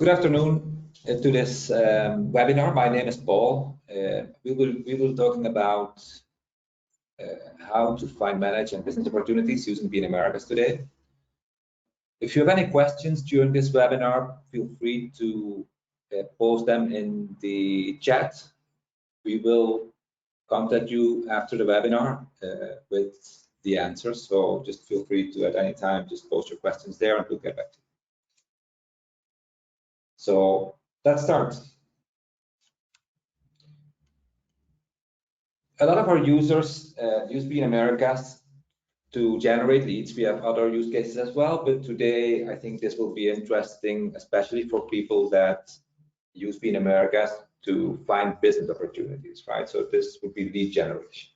Good afternoon to this webinar. My name is Paul. We will be talking about how to find, manage, and business opportunities using BNamericas today. If you have any questions during this webinar, feel free to post them in the chat. We will contact you after the webinar with the answers. So just feel free to, at any time, just post your questions there and we'll get back to you. So let's start. A lot of our users use BNamericas to generate leads. We have other use cases as well, but today I think this will be interesting, especially for people that use BNamericas to find business opportunities, right? So this would be lead generation.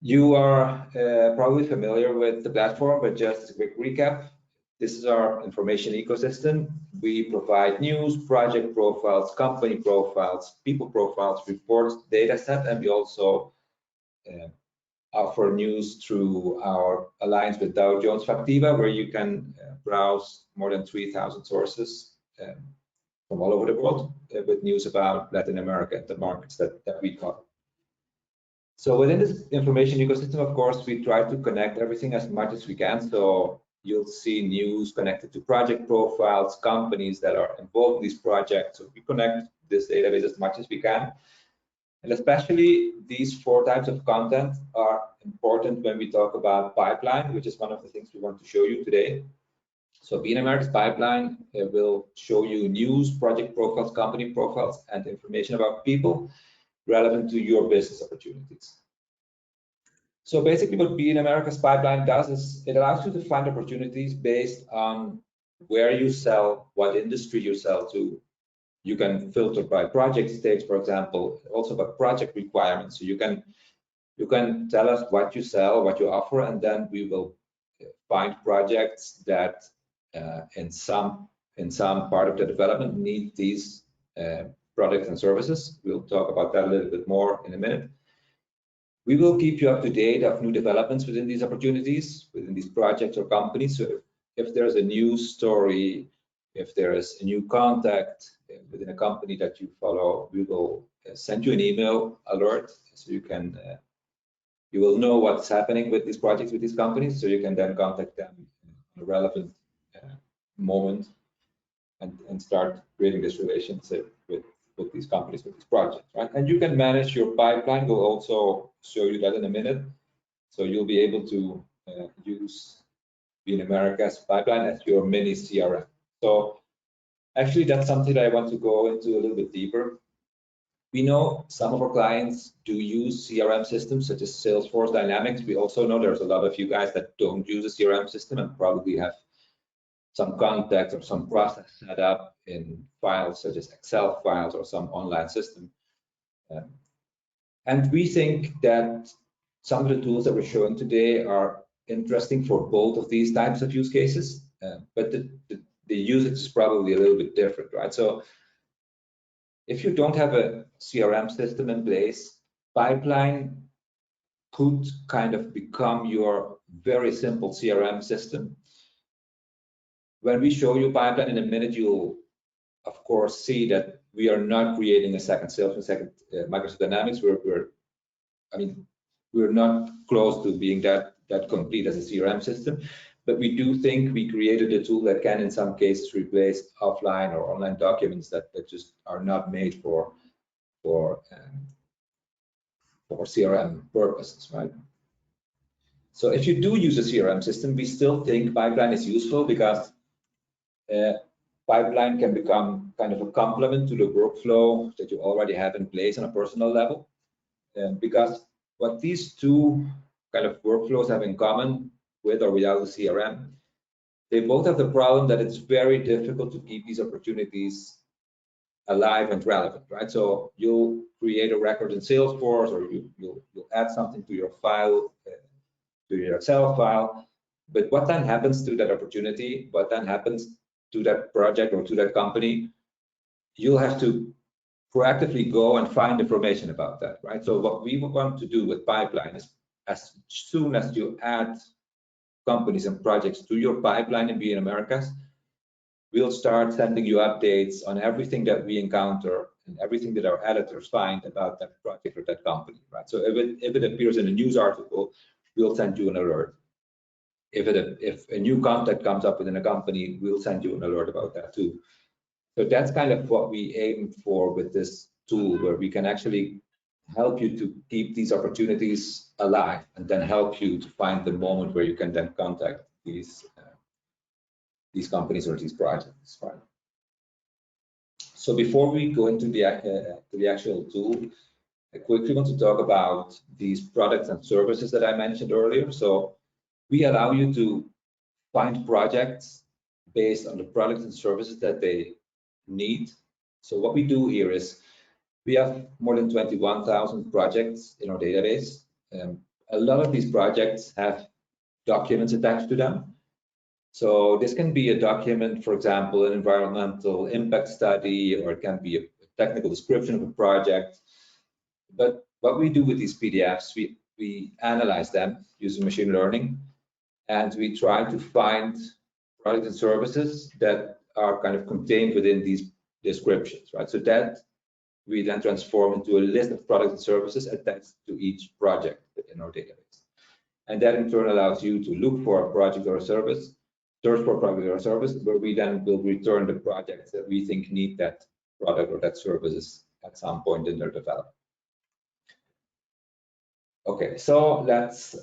You are probably familiar with the platform, but just a quick recap. This is our information ecosystem. We provide news, project profiles, company profiles, people profiles, reports, data set, and we also offer news through our alliance with Dow Jones Factiva, where you can browse more than 3,000 sources from all over the world with news about Latin America and the markets that we cover. So within this information ecosystem, of course, we try to connect everything as much as we can. So you'll see news connected to project profiles, companies that are involved in these projects. So we connect this database as much as we can. And especially these 4 types of content are important when we talk about pipeline, which is one of the things we want to show you today. So BNamericas Pipeline will show you news, project profiles, company profiles, and information about people relevant to your business opportunities. So basically what BNamericas Pipeline does is it allows you to find opportunities based on where you sell, what industry you sell to. You can filter by project stage, for example, also by project requirements. So you can tell us what you sell, what you offer, and then we will find projects that in some part of the development need these products and services. We'll talk about that a little bit more in a minute. We will keep you up to date of new developments within these opportunities, within these projects or companies. So if there's a news story, if there is a new contact within a company that you follow, we will send you an email alert so you will know what's happening with these projects, with these companies, so you can then contact them in a relevant moment and start creating this relationship with these companies, with these projects, right? And you can manage your pipeline. We'll also show you that in a minute. So you'll be able to use BNamericas Pipeline as your mini CRM. So actually, that's something that I want to go into a little bit deeper. We know some of our clients do use CRM systems such as Salesforce Dynamics. We also know there's a lot of you guys that don't use a CRM system and probably have some contact or some process set up in files such as Excel files or some online system. And we think that some of the tools that we're showing today are interesting for both of these types of use cases, but the usage is probably a little bit different, right? So if you don't have a CRM system in place, Pipeline could kind of become your very simple CRM system. When we show you Pipeline in a minute, you'll of course see that we are not creating a second Salesforce, a second Microsoft Dynamics. We're not close to being that complete as a CRM system, but we do think we created a tool that can in some cases replace offline or online documents that just are not made for CRM purposes, right? So if you do use a CRM system, we still think Pipeline is useful because Pipeline can become kind of a complement to the workflow that you already have in place on a personal level. Because what these two kind of workflows have in common, with or without a CRM, they both have the problem that it's very difficult to keep these opportunities alive and relevant, right? So you'll create a record in Salesforce, or you'll add something to your file, to your Excel file. But what then happens to that opportunity? What then happens to that project or to that company? You'll have to proactively go and find information about that, right? So what we want to do with Pipeline is, as soon as you add companies and projects to your pipeline in BNamericas, we'll start sending you updates on everything that we encounter and everything that our editors find about that project or that company, right? So if it appears in a news article, we'll send you an alert. If a new contact comes up within a company, we'll send you an alert about that too. So that's kind of what we aim for with this tool, where we can actually help you to keep these opportunities alive and then help you to find the moment where you can then contact these companies or these projects. Right? So before we go into the actual tool, I quickly want to talk about these products and services that I mentioned earlier. So we allow you to find projects based on the products and services that they need. So what we do here is we have more than 21,000 projects in our database. A lot of these projects have documents attached to them. So this can be a document, for example, an environmental impact study, or it can be a technical description of a project. But what we do with these PDFs, we analyze them using machine learning, and we try to find products and services that are kind of contained within these descriptions, right? So that we then transform into a list of products and services attached to each project in our database. And that in turn allows you to look for a project or a service, search for a project or a service, where we then will return the projects that we think need that product or that services at some point in their development. Okay, so let's,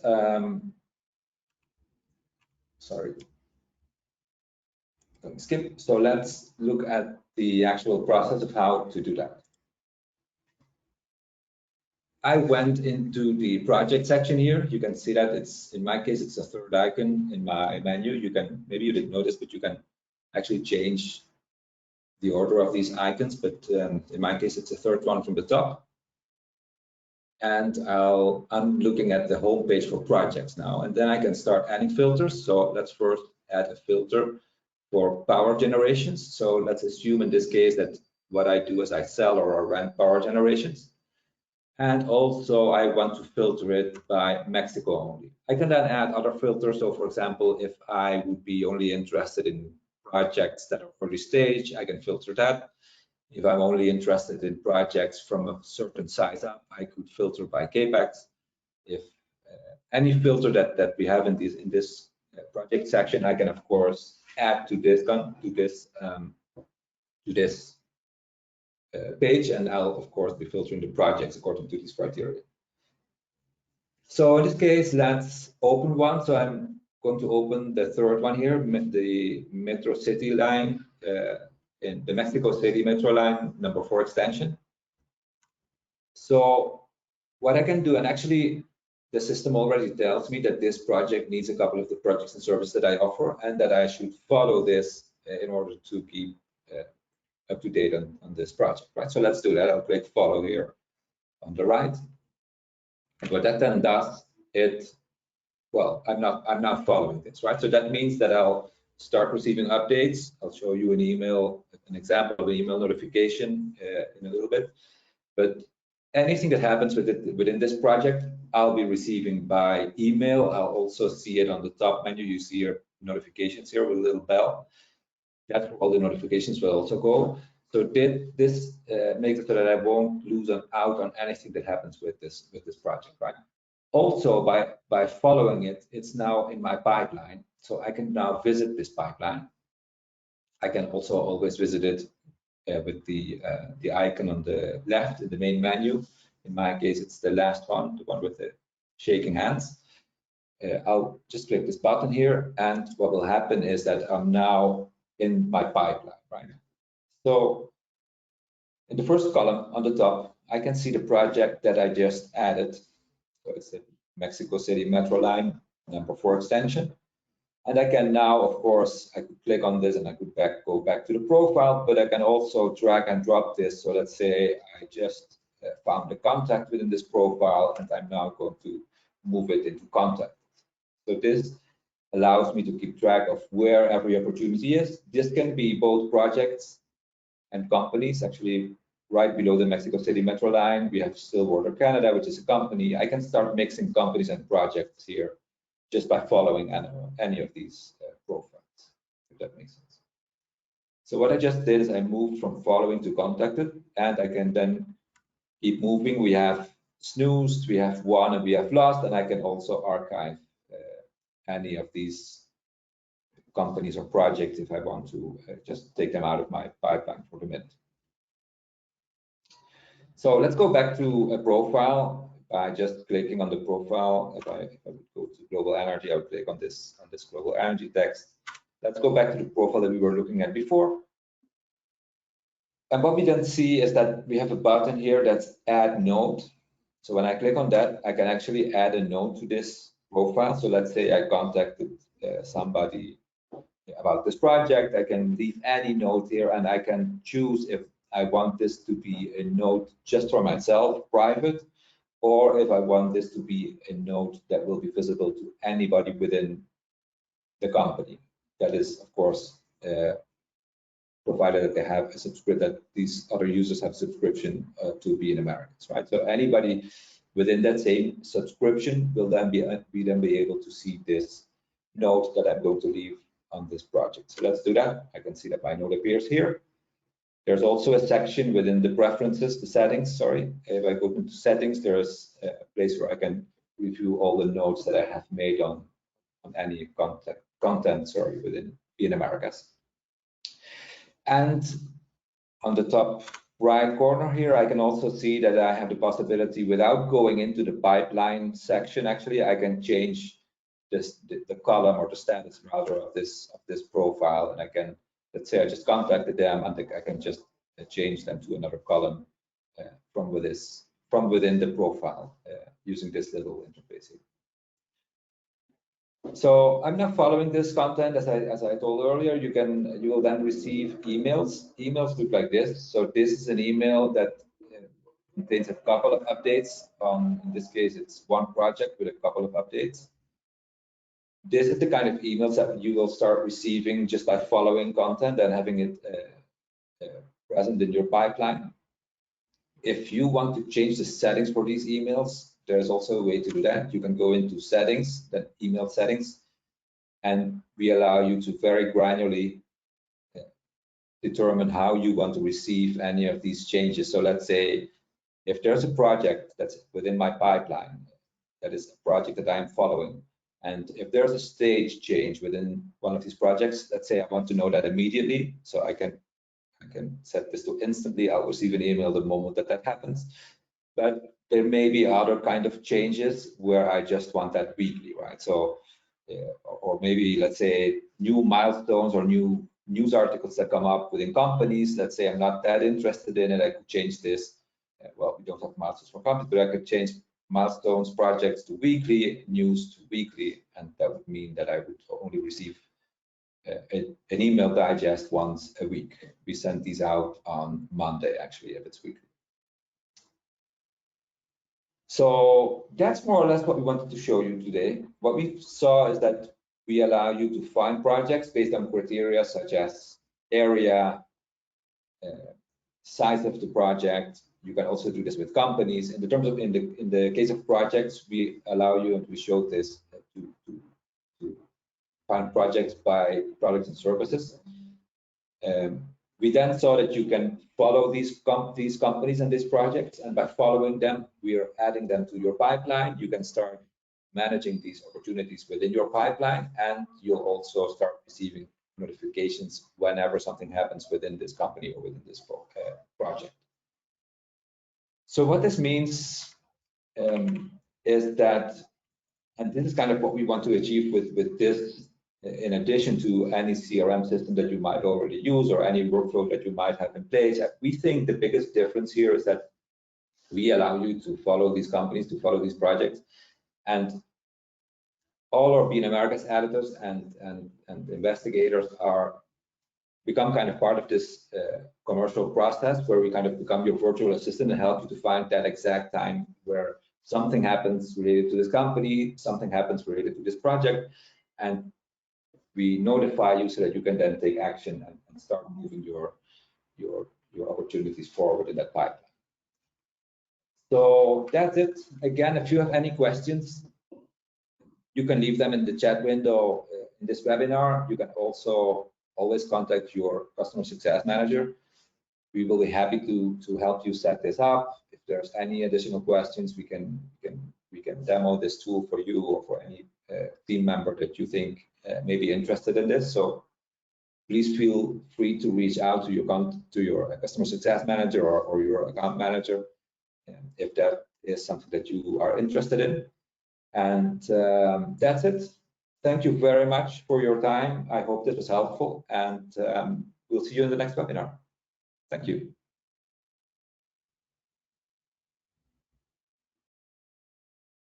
skip. So let's look at the actual process of how to do that. I went into the project section here. You can see that it's, in my case, it's a third icon in my menu. You can, maybe you didn't notice, but you can actually change the order of these icons. But in my case, it's the third one from the top. And I'm looking at the home page for projects now. And then I can start adding filters. So let's first add a filter for power generations. So let's assume in this case that what I do is I sell or I rent power generations. And also I want to filter it by Mexico only. I can then add other filters. So for example, if I would be only interested in projects that are early stage, I can filter that. If I'm only interested in projects from a certain size up, I could filter by capex. If any filter that we have in this project section, I can of course add to this page, and I'll of course be filtering the projects according to these criteria. So in this case, let's open one. So I'm going to open the third one here, the Metro City line, in the Mexico City Metro line number 4 extension. So what I can do, and actually the system already tells me that this project needs a couple of the projects and services that I offer, and that I should follow this in order to keep up to date on this project, right? So let's do that. I'll click follow here on the right. And what that then does, well, I'm not following this, right? So that means that I'll start receiving updates. I'll show you an example of an email notification in a little bit. But anything that happens within this project, I'll be receiving by email. I'll also see it on the top menu. You see your notifications here with a little bell. That's where all the notifications will also go. So this makes it so that I won't lose out on anything that happens with this project, right? Also, by following it, it's now in my pipeline. So I can now visit this pipeline. I can also always visit it with the icon on the left in the main menu. In my case, it's the last one, the one with the shaking hands. I'll just click this button here, and what will happen is that I'm now in my pipeline, right? So in the first column on the top, I can see the project that I just added. So it's the Mexico City Metro line number 4 extension. And I can now, of course, I could click on this and I could go back to the profile, but I can also drag and drop this. So let's say I just found a contact within this profile, and I'm now going to move it into contact. So this allows me to keep track of where every opportunity is. This can be both projects and companies. Actually, right below the Mexico City Metro line, we have Stillwater Canada, which is a company. I can start mixing companies and projects here just by following any of these profiles, if that makes sense. So what I just did is I moved from following to contacted, and I can then keep moving. We have snoozed, we have won, and we have lost, and I can also archive any of these companies or projects if I want to just take them out of my pipeline for the minute. So let's go back to a profile by just clicking on the profile. If I would go to global energy, I would click on this global energy text. Let's go back to the profile that we were looking at before. And what we then see is that we have a button here that's add node. So when I click on that, I can actually add a node to this profile. So let's say I contacted somebody about this project. I can leave any node here, and I can choose if I want this to be a node just for myself, private, or if I want this to be a node that will be visible to anybody within the company. That is, of course, provided that they have a subscription, that these other users have subscription to BNamericas, right? So anybody within that same subscription will then be able to see this node that I'm going to leave on this project. So let's do that. I can see that my node appears here. There's also a section within the preferences, the settings, sorry. If I go into settings, there's a place where I can review all the nodes that I have made on any content, sorry, within BNamericas. And on the top right corner here, I can also see that I have the possibility, without going into the pipeline section, actually, I can change the column or the status rather of this profile, and I can, let's say I just contacted them, and I can just change them to another column from within the profile using this little interface here. So I'm not following this content as I told earlier. You will then receive emails. Emails look like this. So this is an email that contains a couple of updates. In this case, it's one project with a couple of updates. This is the kind of emails that you will start receiving just by following content and having it present in your pipeline. If you want to change the settings for these emails, there's also a way to do that. You can go into settings, then email settings, and we allow you to very granularly determine how you want to receive any of these changes. So let's say if there's a project that's within my pipeline, that is a project that I'm following, and if there's a stage change within one of these projects, let's say I want to know that immediately, so I can set this to instantly. I'll receive an email the moment that happens. But there may be other kind of changes where I just want that weekly, right? So, or maybe let's say new milestones or new news articles that come up within companies. Let's say I'm not that interested in it. I could change this. Well, we don't have milestones for companies, but I could change milestones projects to weekly, news to weekly, and that would mean that I would only receive an email digest once a week. We send these out on Monday, actually, if it's weekly. So that's more or less what we wanted to show you today. What we saw is that we allow you to find projects based on criteria such as area, size of the project. You can also do this with companies. In the case of projects, we allow you, and we showed this, to find projects by products and services. We then saw that you can follow these companies and these projects, and by following them, we are adding them to your pipeline. You can start managing these opportunities within your pipeline, and you'll also start receiving notifications whenever something happens within this company or within this project. So what this means is that, and this is kind of what we want to achieve with this, in addition to any CRM system that you might already use or any workflow that you might have in place. We think the biggest difference here is that we allow you to follow these companies, to follow these projects, and all our BNamericas editors and investigators become kind of part of this commercial process, where we kind of become your virtual assistant and help you to find that exact time where something happens related to this company, something happens related to this project, and we notify you so that you can then take action and start moving your opportunities forward in that pipeline. So that's it. Again, if you have any questions, you can leave them in the chat window in this webinar. You can also always contact your customer success manager. We will be happy to help you set this up. If there's any additional questions, we can demo this tool for you or for any team member that you think may be interested in this. So please feel free to reach out to your customer success manager or your account manager if that is something that you are interested in. And that's it. Thank you very much for your time. I hope this was helpful, and we'll see you in the next webinar. Thank you.